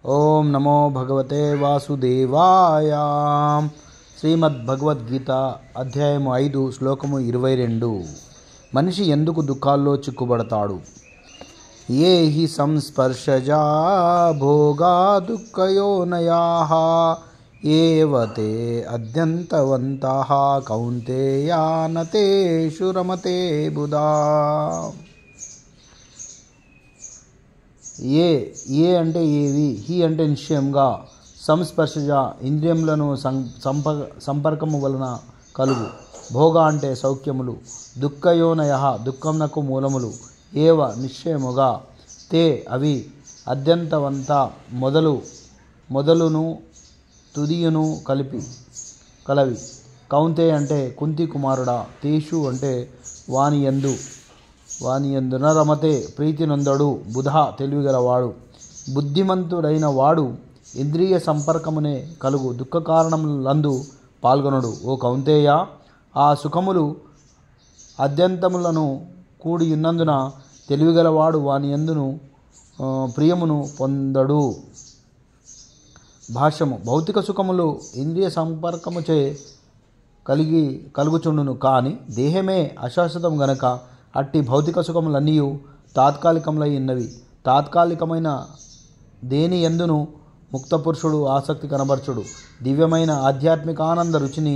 ఓం నమో భగవతే వాసుదేవాయ. శ్రీమద్భగవద్గీత అధ్యాయము 5 శ్లోకము 22. మనిషి ఎందుకు దుఃఖాల్లో చిక్కుబడతాడు? ఏ హి సంస్పర్శజా భోగా దుఃఖయోనయాః ఏవతే అద్యంతవంతః కౌంతేయా నతేషు రమతే బుధా. ఏ అంటే ఏవి, హి అంటే నిశ్చయంగా, సంస్పర్శజ ఇంద్రియములను సంపర్కము వలన కలుగు, భోగ అంటే సౌఖ్యములు, దుఃఖయోనయ దుఃఖమునకు మూలములు, ఏవ నిశ్చయముగా, తే అవి, అద్యంతవంత మొదలును తుదియును కలవి, కౌంతే అంటే కుంతి కుమారుడా, తేషు అంటే వాని యందు రమతే ప్రీతి నొందడు, బుధ తెలివిగలవాడు, బుద్ధిమంతుడైన వాడు ఇంద్రియ సంపర్కమునే కలుగు దుఃఖ కారణములందు పాల్గొనడు. ఓ కౌంతేయ, ఆ సుఖములు అద్యంతములను కూడి ఉన్నందున తెలివిగలవాడు వాని యందును ప్రియమును పొందడు. భాష్యము. భౌతిక సుఖములు ఇంద్రియ సంపర్కముచే కలుగుచుండును, కానీ దేహమే అశాశ్వతం గనక అట్టి భౌతిక సుఖములన్నీ తాత్కాలికములై ఉన్నవి. తాత్కాలికమైన దేని యందును ముక్తపురుషుడు ఆసక్తి కనబరచుడు. దివ్యమైన ఆధ్యాత్మిక ఆనంద రుచిని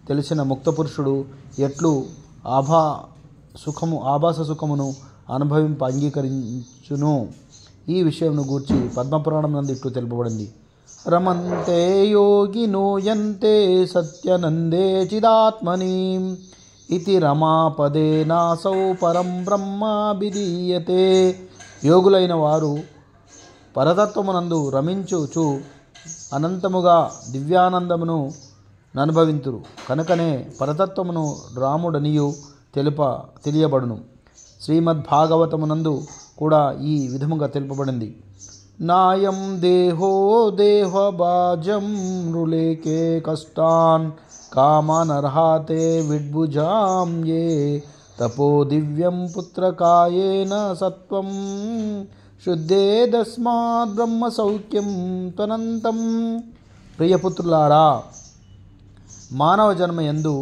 తెలిసిన ముక్తపురుషుడు ఎట్లు ఆభాస సుఖమును అనుభవింప అంగీకరించును. ఈ విషయంను గూర్చి పద్మపురాణం నందు ఇట్లు తెలుపబడింది. రమంతే యోగినో యంతే సత్యనందే చిదాత్మని ఇతి రమాపదేనాసౌ పరం బ్రహ్మాభిధీయతే. యోగులైన వారు పరతత్వమునందు రమించుచు అనంతముగా దివ్యానందమును అనుభవింతురు కనుకనే పరతత్వమును రాముడనియు తెలియబడును. శ్రీమద్భాగవతమునందు కూడా ఈ విధముగా తెలుపబడింది. నాయం దేహో దేహభాజం నృలేకే కష్టాన్ కామానర్హాతే విడ్భుజాం ఏ తపో దివ్యం పుత్రకాయేన సత్వం శుద్ధేదస్మాత్ బ్రహ్మ సౌఖ్యం త్వనంతం. ప్రియపుత్రులారా, మానవ జన్మ యందు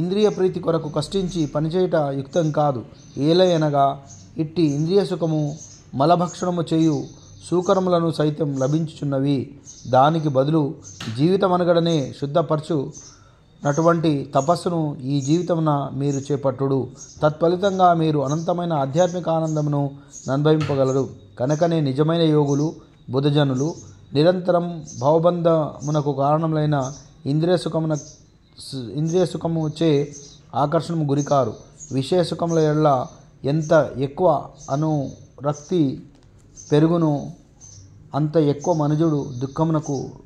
ఇంద్రియ ప్రీతి కొరకు కష్టించి పనిచేయుట యుక్తం కాదు. ఏలయనగా ఇట్టి ఇంద్రియ సుఖము మలభక్షణము చేయు సూకరములను సైతం లభించుచున్నవి. దానికి బదులు జీవితమనగడనే శుద్ధపరచునటువంటి తపస్సును ఈ జీవితమున మీరు చేపట్టుడు. తత్ఫలితంగా మీరు అనంతమైన ఆధ్యాత్మిక ఆనందమును అనుభవింపగలరు. కనుకనే నిజమైన యోగులు బుధజనులు నిరంతరం భవబంధమునకు కారణములైన ఇంద్రియ సుఖము చే ఆకర్షణము గురికారు. విషయ సుఖముల ఎడల ఎంత ఎక్కువ అనురక్తి పెరుగును అంత ఎక్కువ మనుజుడు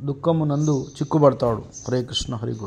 దుఃఖమునందు చిక్కుబడతాడు. హరే కృష్ణ. హరి గోవింద.